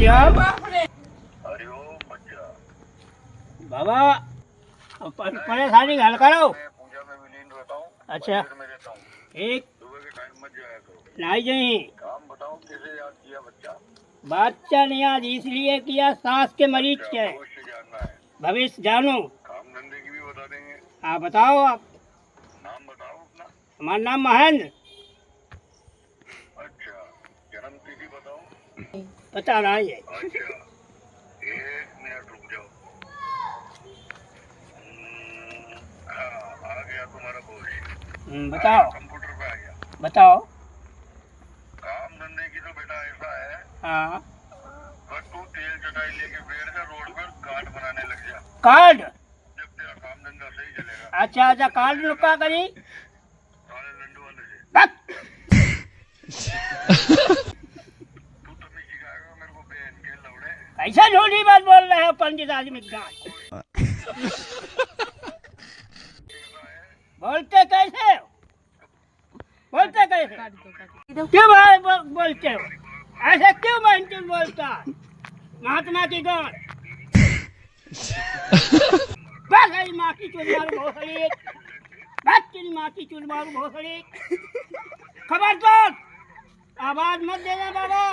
राम। हरिओम बच्चा। बाबा परेशानी हल करो। मैं पूजा में विलीन रहता हूँ। अच्छा मंदिर में रहता हूँ। ठीक। सुबह के टाइम मत जाया करो। नहीं नहीं, काम बताओ कैसे याद किया बच्चा? बच्चा ने आज इसलिए किया, सांस के मरीज अच्छा, के भविष्य जानना है। भविष्य जानो। काम धंधे की भी बता देंगे। हाँ बताओ आप। नाम बताओ अपना। हमारा नाम महेंद्र। अच्छा, जन्म तिथि बताओ। पता नहीं है। अच्छा, 1 मिनट रुक जाओ। हाँ, आ गया तुम्हारा भविष्य। बताओ कंप्यूटर पे आ गया। बताओ। काम धंधे की तो बेटा ऐसा है, हाँ बस तू तेल चटाई लेके बैठ जा रोड पर, कार्ड बनाने लग जा। कार्ड। जब तेरा काम धंधा सही चलेगा। अच्छा अच्छा, कार्ड लुका करी। काले लंडू वाले से बक! तू तभी सिखाएगा मेरे को बहन के लौड़े। कैसा झूठी बात बोल रहे हो पंडित आदमी का। बोलते कैसे हो? बोलते कैसे? क्यों बोलते हो ऐसे? क्यों बहन बोलता महात्मा की गान? बस आई माँ की चूल मारू भोसड़ी, बस तेरी माँ की चूल मारू भोसड़ी। खबरदार आवाज मत देना बाबा।